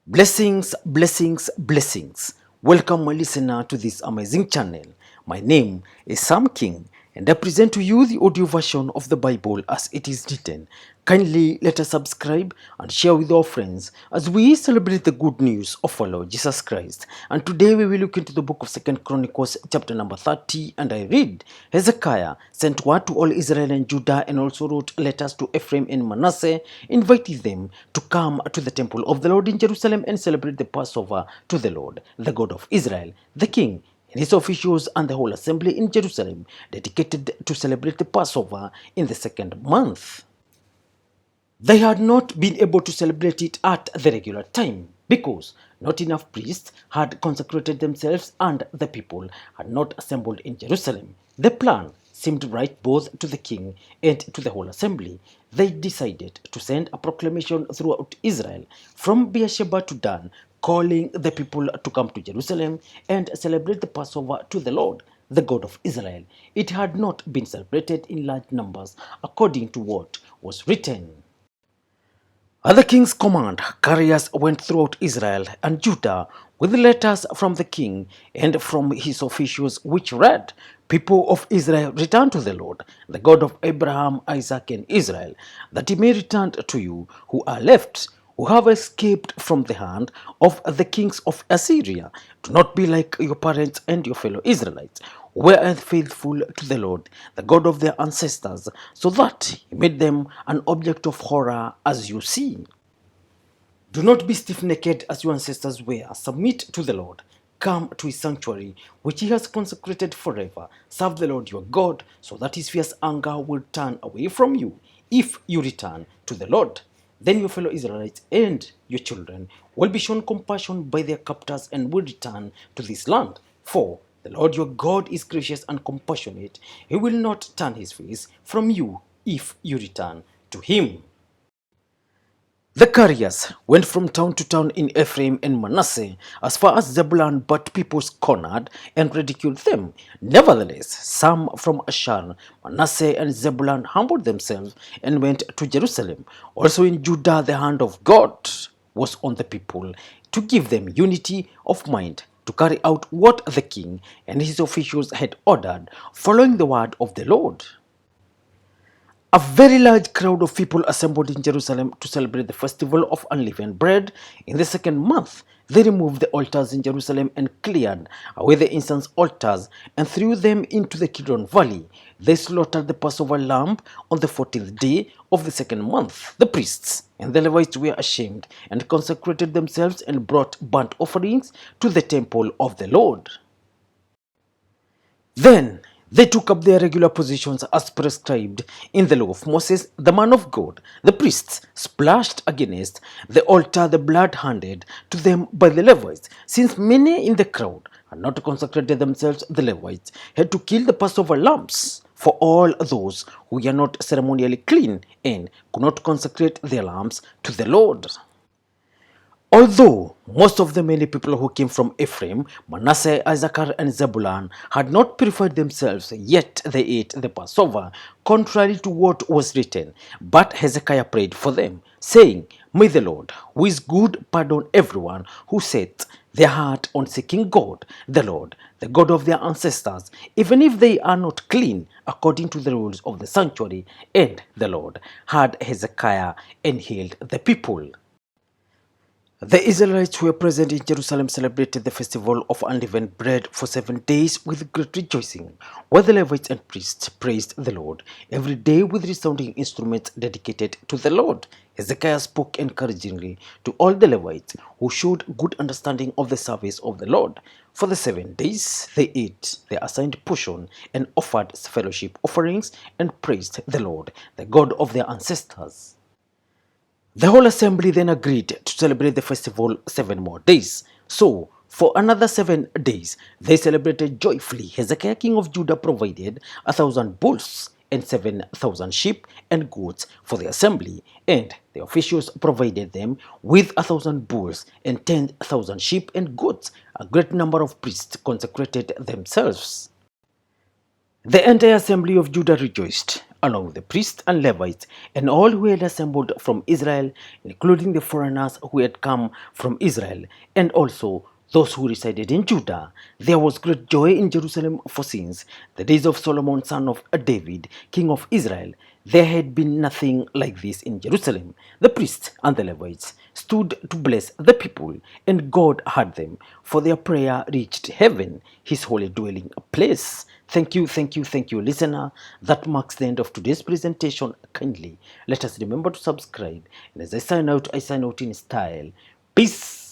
Blessings, blessings, blessings. Welcome, my listener, to this amazing channel. My name is Sam King, and I present to you the audio version of the Bible as it is written. Kindly let us subscribe and share with our friends as we celebrate the good news of our Lord Jesus Christ. And today we will look into the book of 2 Chronicles chapter number 30, and I read, Hezekiah sent word to all Israel and Judah and also wrote letters to Ephraim and Manasseh, inviting them to come to the temple of the Lord in Jerusalem and celebrate the Passover to the Lord, the God of Israel. The king and his officials and the whole assembly in Jerusalem dedicated to celebrate the Passover in the second month. They had not been able to celebrate it at the regular time because not enough priests had consecrated themselves and the people had not assembled in Jerusalem. The plan seemed right both to the king and to the whole assembly. They decided to send a proclamation throughout Israel from Beersheba to Dan, calling the people to come to Jerusalem and celebrate the Passover to the Lord, the God of Israel. It had not been celebrated in large numbers according to what was written. At the king's command, carriers went throughout Israel and Judah with letters from the king and from his officials, which read, People of Israel, return to the Lord, the God of Abraham, Isaac, and Israel, that he may return to you who are left, who have escaped from the hand of the kings of Assyria. Do not be like your parents and your fellow Israelites, who were unfaithful to the Lord, the God of their ancestors, so that he made them an object of horror as you see. Do not be stiff-necked as your ancestors were. Submit to the Lord. Come to his sanctuary, which he has consecrated forever. Serve the Lord your God, so that his fierce anger will turn away from you. If you return to the Lord, then your fellow Israelites and your children will be shown compassion by their captors and will return to this land. For the Lord your God is gracious and compassionate. He will not turn his face from you if you return to him. The carriers went from town to town in Ephraim and Manasseh as far as Zebulun, but people scorned and ridiculed them. Nevertheless, some from Asher, Manasseh, and Zebulun humbled themselves and went to Jerusalem. Also in Judah, the hand of God was on the people to give them unity of mind to carry out what the king and his officials had ordered, following the word of the Lord. A very large crowd of people assembled in Jerusalem to celebrate the festival of unleavened bread in the second month. They removed the altars in Jerusalem and cleared away the incense altars and threw them into the Kidron Valley. They slaughtered the Passover lamb on the 14th day of the second month. The priests and the Levites were ashamed and consecrated themselves and brought burnt offerings to the temple of the Lord. Then they took up their regular positions as prescribed in the law of Moses, the man of God. The priests splashed against the altar the blood handed to them by the Levites. Since many in the crowd had not consecrated themselves, the Levites had to kill the Passover lambs for all those who were not ceremonially clean and could not consecrate their lambs to the Lord. Although most of the many people who came from Ephraim, Manasseh, Issachar, and Zebulun had not purified themselves, yet they ate the Passover, contrary to what was written. But Hezekiah prayed for them, saying, May the Lord, who is good, pardon everyone who sets their heart on seeking God, the Lord, the God of their ancestors, even if they are not clean according to the rules of the sanctuary. And the Lord heard Hezekiah and healed the people. The Israelites who were present in Jerusalem celebrated the festival of unleavened bread for 7 days with great rejoicing, while the Levites and priests praised the Lord every day with resounding instruments dedicated to the Lord. Hezekiah spoke encouragingly to all the Levites who showed good understanding of the service of the Lord. For the 7 days they ate their assigned portion and offered fellowship offerings and praised the Lord, the God of their ancestors. The whole assembly then agreed to celebrate the festival 7 more days. So, for another 7 days, they celebrated joyfully. Hezekiah, king of Judah, provided 1,000 bulls and 7,000 sheep and goats for the assembly, and the officials provided them with 1,000 bulls and 10,000 sheep and goats. A great number of priests consecrated themselves. The entire assembly of Judah rejoiced along with the priests and Levites and all who had assembled from Israel, including the foreigners who had come from Israel, and also those who resided in Judah. There was great joy in Jerusalem, for since the days of Solomon son of David, king of Israel, there had been nothing like this in Jerusalem. The priests and the Levites stood to bless the people, and God heard them, for their prayer reached heaven, his holy dwelling place. Thank you, listener. That marks the end of today's presentation. Kindly let us remember to subscribe. And as I sign out in style. Peace.